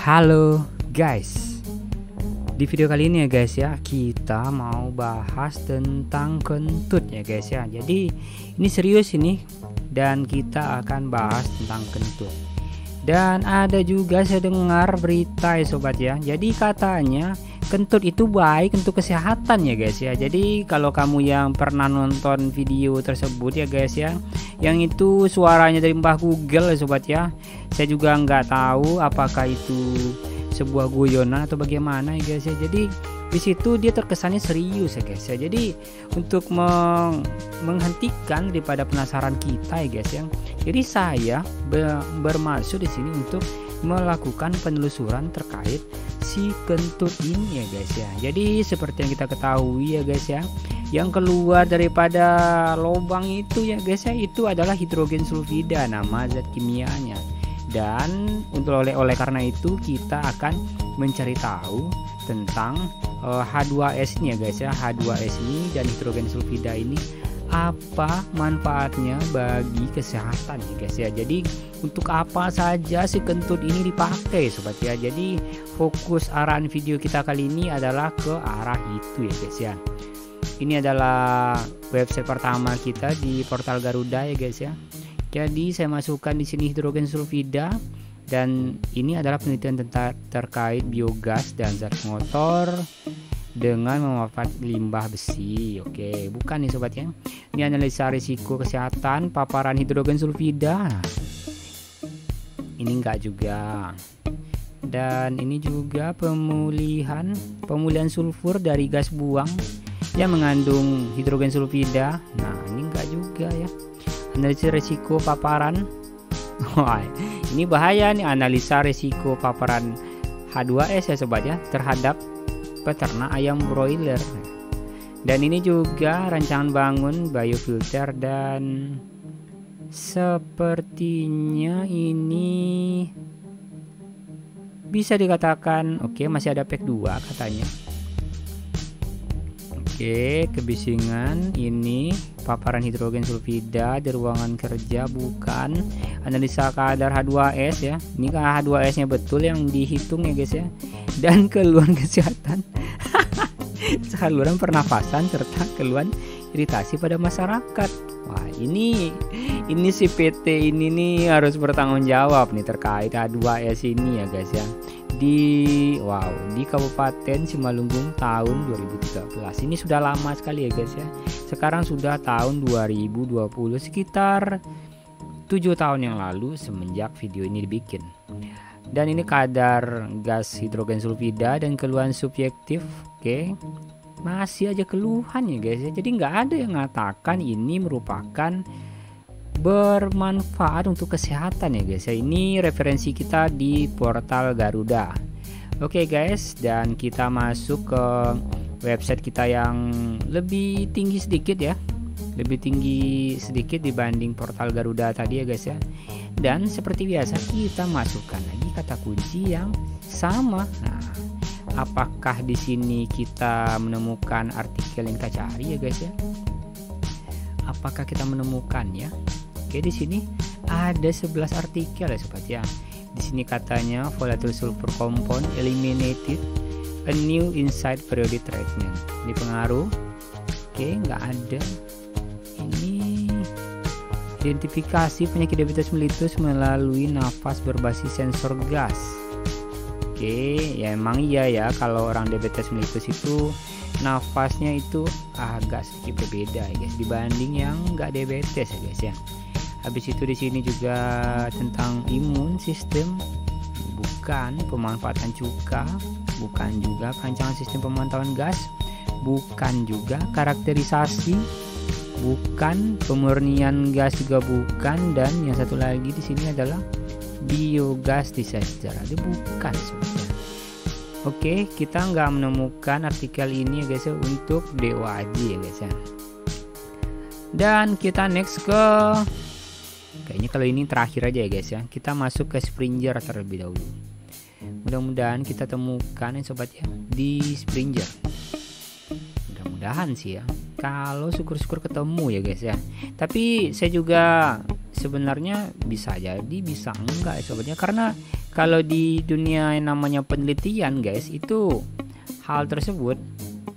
Halo guys, di video kali ini ya guys ya, kita mau bahas tentang kentut ya guys ya. Jadi ini serius ini, dan kita akan bahas tentang kentut. Dan ada juga saya dengar berita ya sobat ya, jadi katanya kentut itu baik untuk kesehatan ya guys ya. Jadi kalau kamu yang pernah nonton video tersebut ya guys ya, yang itu suaranya dari Mbah Google ya sobat ya, saya juga nggak tahu apakah itu sebuah guyonan atau bagaimana ya guys ya. Jadi di situ dia terkesannya serius ya guys ya. Jadi untuk menghentikan daripada penasaran kita ya guys ya, jadi saya bermaksud di sini untuk melakukan penelusuran terkait si kentut ini ya guys ya. Jadi seperti yang kita ketahui ya guys ya, yang keluar daripada lubang itu ya guys ya, itu adalah hidrogen sulfida nama zat kimianya. Dan untuk oleh karena itu kita akan mencari tahu tentang H2S ini ya guys ya. H2S ini dan hidrogen sulfida ini apa manfaatnya bagi kesehatan ya guys ya. Jadi untuk apa saja si kentut ini dipakai sobat ya. Jadi fokus arahan video kita kali ini adalah ke arah itu ya guys ya. Ini adalah website pertama kita di portal Garuda ya guys ya. Jadi saya masukkan di sini hidrogen sulfida, dan ini adalah penelitian terkait biogas dan zat motor dengan memanfaatkan limbah besi. Oke, bukan nih sobat ya. Ini analisa risiko kesehatan paparan hidrogen sulfida. Ini enggak juga. Dan ini juga pemulihan sulfur dari gas buang yang mengandung hidrogen sulfida. Nah, ini enggak juga ya. Analisa risiko paparan. Wah, ini bahaya nih, analisa risiko paparan H2S ya sobat ya terhadap peternak ayam broiler. Dan ini juga rancangan bangun biofilter, dan sepertinya ini bisa dikatakan oke, masih ada pack 2 katanya. Oke, kebisingan ini paparan hidrogen sulfida di ruangan kerja, bukan. Analisa kadar H2S ya. Ini kan H2S nya betul yang dihitung ya guys ya. Dan keluhan kesehatan saluran pernafasan serta keluhan iritasi pada masyarakat. Wah, ini si PT ini nih harus bertanggung jawab nih terkait H2S ini ya guys ya. Di Kabupaten Simalungun tahun 2013. Ini sudah lama sekali ya guys ya. Sekarang sudah tahun 2020, sekitar 7 tahun yang lalu semenjak video ini dibikin. Dan ini kadar gas hidrogen sulfida dan keluhan subjektif. Oke, masih aja keluhan ya guys ya. Jadi nggak ada yang mengatakan ini merupakan bermanfaat untuk kesehatan ya guys ya. Ini referensi kita di portal Garuda. Oke guys, dan kita masuk ke website kita yang lebih tinggi sedikit ya, lebih tinggi sedikit dibanding portal Garuda tadi ya guys ya. Dan seperti biasa kita masukkan lagi kata kunci yang sama. Nah, apakah di sini kita menemukan artikel yang kita cari ya guys ya? Apakah kita menemukannya? Oke, di sini ada 11 artikel ya sobat ya. Di sini katanya volatile sulfur compound eliminated, a new inside periodic treatment. Ini pengaruh. Oke, nggak ada. Ini identifikasi penyakit diabetes mellitus melalui nafas berbasis sensor gas. Oke, ya emang iya ya, kalau orang diabetes mellitus itu nafasnya itu agak sedikit berbeda ya guys dibanding yang nggak diabetes ya guys ya. Habis itu di sini juga tentang imun sistem, bukan. Pemanfaatan cuka, bukan juga. Rancangan sistem pemantauan gas, bukan juga. Karakterisasi, bukan. Pemurnian gas juga bukan. Dan yang satu lagi di sini adalah biogas disaster, itu bukan sebenarnya. Oke, kita nggak menemukan artikel ini ya guys ya untuk DOAJ ya guys ya. Dan kita next ke, kayaknya kalau ini terakhir aja ya guys ya. Kita masuk ke Springer terlebih dahulu. Mudah-mudahan kita temukan ya sobat ya di Springer. Mudah-mudahan sih ya. Kalau syukur-syukur ketemu ya guys ya. Tapi saya juga sebenarnya bisa jadi bisa enggak ya sobatnya, karena kalau di dunia yang namanya penelitian guys, itu hal tersebut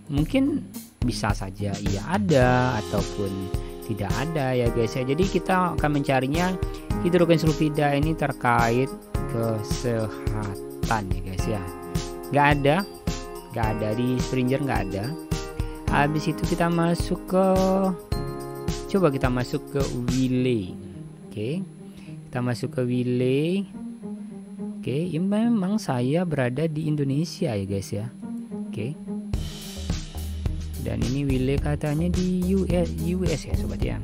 mungkin bisa saja iya ada ataupun tidak ada ya guys ya. Jadi kita akan mencarinya hidrogen sulfida ini terkait kesehatan ya guys ya. Nggak ada di Springer, nggak ada. Habis itu kita masuk ke Wiley. Oke, kita masuk ke Wiley. Oke, ini memang saya berada di Indonesia ya guys ya. Oke, dan ini Wiley katanya di US ya sobat ya.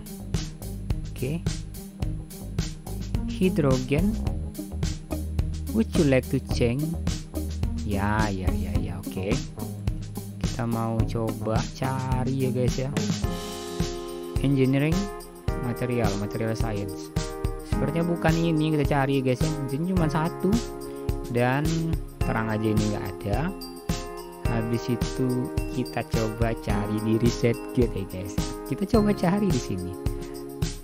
Oke, hidrogen, would you like to change? Ya. Oke, kita mau coba cari ya guys ya. Engineering, material science. Sepertinya bukan ini kita cari ya guys ya. Ini cuma satu dan terang aja ini nggak ada. Habis itu kita coba cari di ResearchGate ya guys. Kita coba cari di sini.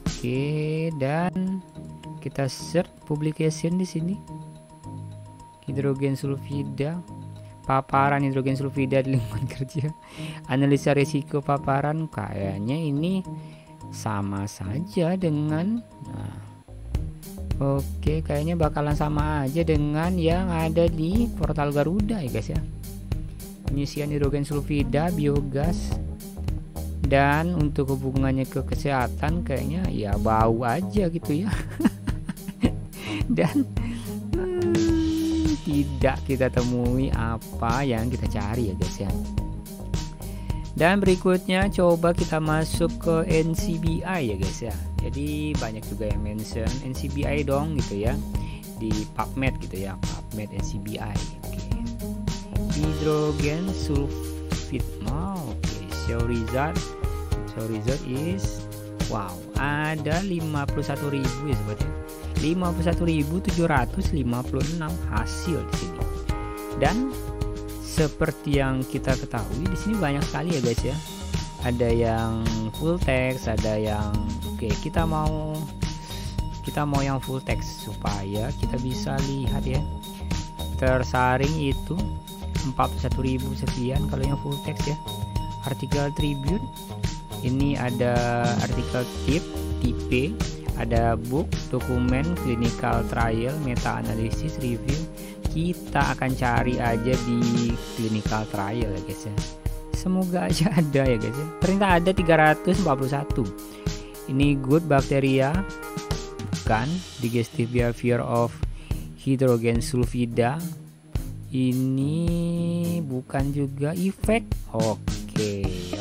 Oke, dan kita search publication di sini. Hidrogen sulfida, paparan hidrogen sulfida di lingkungan kerja, analisa risiko paparan. Kayaknya ini sama saja dengan oke, kayaknya bakalan sama aja dengan yang ada di portal Garuda ya guys ya. Pengisian hidrogen sulfida, biogas, dan untuk hubungannya ke kesehatan kayaknya ya bau aja gitu ya. Dan tidak kita temui apa yang kita cari ya guys ya. Dan berikutnya coba kita masuk ke NCBI ya guys ya. Jadi banyak juga yang mention NCBI dong gitu ya, di PubMed gitu ya, PubMed NCBI. Oke, hidrogen sulfide. Oke, show result is wow, ada 51.000 ya sobat ya. 51.756 hasil di sini. Dan seperti yang kita ketahui di sini banyak sekali ya guys ya. Ada yang full text, ada yang oke, kita mau yang full text supaya kita bisa lihat ya. Tersaring itu 41.000 sekian kalau yang full text ya. Artikel Tribune ini ada artikel tipe, ada book, dokumen, clinical trial, meta analisis, review. Kita akan cari aja di clinical trial ya guys ya. Semoga aja ada ya guys ya. Ternyata ada 341. Ini good bacteria, bukan. Digestive behavior of hidrogen sulfida, ini bukan juga efek.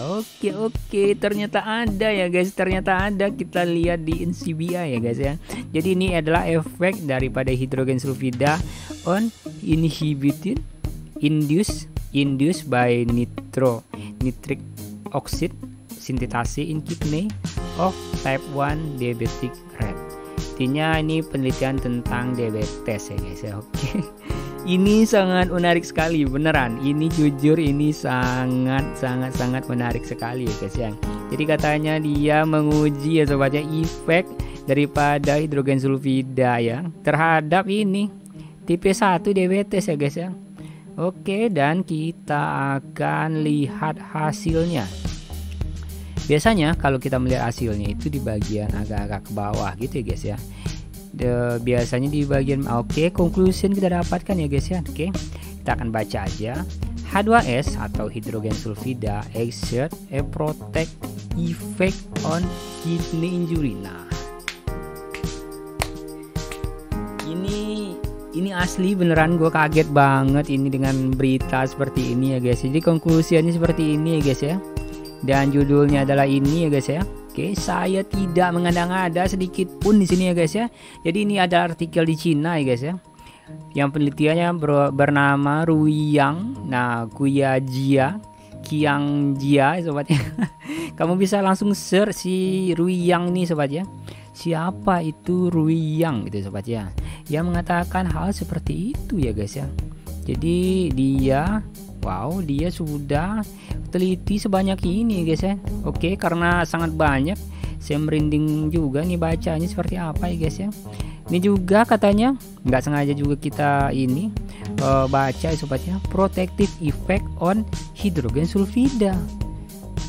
Oke, ternyata ada ya guys, ternyata ada. Kita lihat di NCBI ya guys ya. Jadi ini adalah efek daripada hidrogen sulfida on inhibited induced by nitric oxide synthesis in kidney of type 1 diabetic rat. Intinya ini penelitian tentang diabetes ya guys ya. Oke. Ini sangat menarik sekali beneran. Ini jujur ini sangat menarik sekali ya guys ya. Jadi katanya dia menguji ya sobatnya efek daripada hidrogen sulfida ya terhadap ini tipe 1 diabetes ya guys ya. Oke, dan kita akan lihat hasilnya. Biasanya kalau kita melihat hasilnya itu di bagian agak-agak ke bawah gitu ya guys ya. Biasanya di bagian conclusion kita dapatkan ya guys ya. Oke, kita akan baca aja. H2S atau hidrogen sulfida exert a protect effect on kidney injury. Nah, ini asli beneran, gue kaget banget ini dengan berita seperti ini ya guys. Jadi konklusinya seperti ini ya guys ya. Dan judulnya adalah ini ya guys ya. Oke, saya tidak mengada-ngada sedikit pun di sini ya guys ya. Jadi ini ada artikel di Cina ya guys ya. Yang penelitiannya bernama Ruyang, Qiangjia sobat ya. Kamu bisa langsung search si Ruyang nih sobat ya. Siapa itu Ruyang gitu sobat ya. Dia mengatakan hal seperti itu ya guys ya. Jadi dia sudah teliti sebanyak ini guys ya. Oke, karena sangat banyak, saya merinding juga nih bacanya seperti apa ya guys ya. Ini juga katanya nggak sengaja juga kita ini baca sobatnya, protective effect on hidrogen sulfida,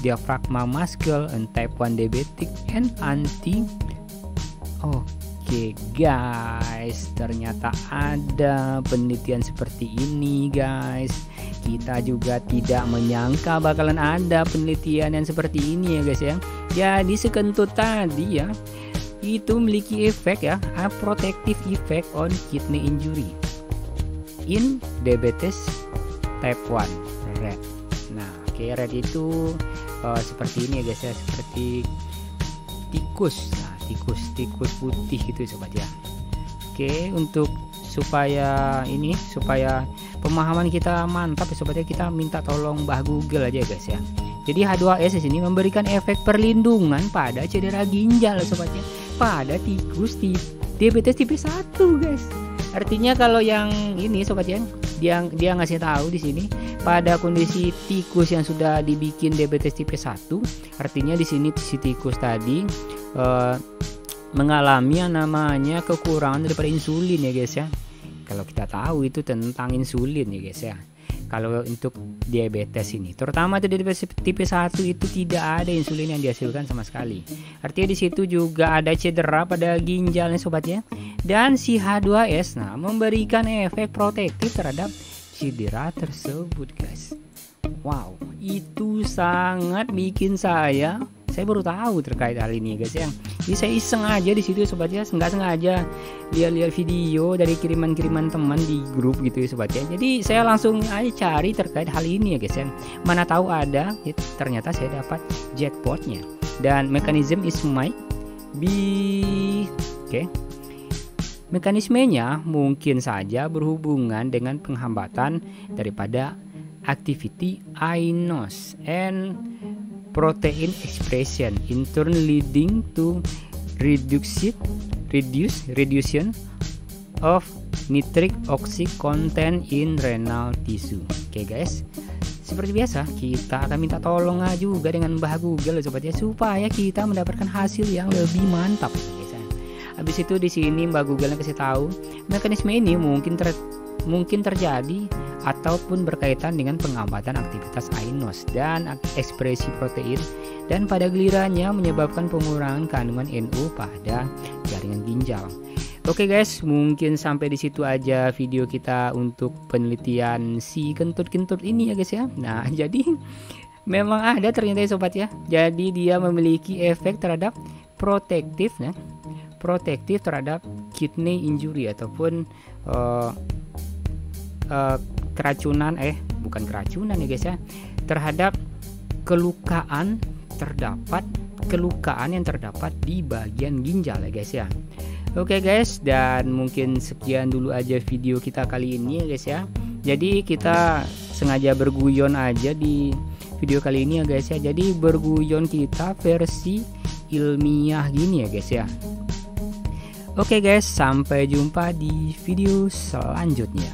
diaphragma muscle and type 1 diabetic and anti. Oke guys, ternyata ada penelitian seperti ini guys. Kita juga tidak menyangka bakalan ada penelitian yang seperti ini ya guys ya. Jadi sekentut tadi ya, itu memiliki efek ya, a protective effect on kidney injury in diabetes type 1 red. Nah, red itu seperti ini ya guys ya, seperti tikus. Nah, tikus putih gitu sobat ya. Untuk supaya pemahaman kita mantap ya sobat ya, kita minta tolong Mbah Google aja guys ya. Jadi H2S di sini memberikan efek perlindungan pada cedera ginjal sobatnya, pada tikus diabetes tipe 1 guys. Artinya kalau yang ini sobat ya, dia ngasih tahu di sini pada kondisi tikus yang sudah dibikin diabetes tipe 1, artinya di sini si tikus tadi mengalami yang namanya kekurangan daripada insulin ya guys ya. Kalau kita tahu itu tentang insulin ya guys ya. Kalau untuk diabetes ini, terutama itu diabetes tipe 1 itu tidak ada insulin yang dihasilkan sama sekali. Artinya di situ juga ada cedera pada ginjalnya sobatnya. Dan si H2S memberikan efek protektif terhadap cedera tersebut guys. Wow, itu sangat bikin saya baru tahu terkait hal ini guys ya. Jadi saya iseng aja di situ sobat ya, nggak sengaja lihat video dari kiriman teman di grup gitu ya sobat ya. Jadi saya langsung aja cari terkait hal ini ya guys ya. Mana tahu ada, ternyata saya dapat jackpotnya. Dan mekanisme is might be mekanismenya mungkin saja berhubungan dengan penghambatan daripada activity inos and protein expression in turn leading to reduction of nitric oxide content in renal tissue. Oke guys, seperti biasa kita akan minta tolong juga dengan Mbah Google sobat ya, supaya kita mendapatkan hasil yang lebih mantap guys. Habis itu di sini Mbah Google kasih tahu mekanisme ini mungkin terjadi ataupun berkaitan dengan penghambatan aktivitas inos dan ekspresi protein, dan pada gilirannya menyebabkan pengurangan kandungan NO pada jaringan ginjal. Oke guys, mungkin sampai di situ aja video kita untuk penelitian si kentut-kentut ini ya guys ya. Nah, jadi memang ada ternyata ya sobat ya. Jadi dia memiliki efek terhadap protektif terhadap kidney injury ataupun keracunan bukan keracunan ya guys ya, terhadap kelukaan yang terdapat di bagian ginjal ya guys ya. Oke guys, dan mungkin sekian dulu aja video kita kali ini ya guys ya. Jadi kita sengaja berguyon aja di video kali ini ya guys ya. Jadi berguyon kita versi ilmiah gini ya guys ya. Oke guys, sampai jumpa di video selanjutnya.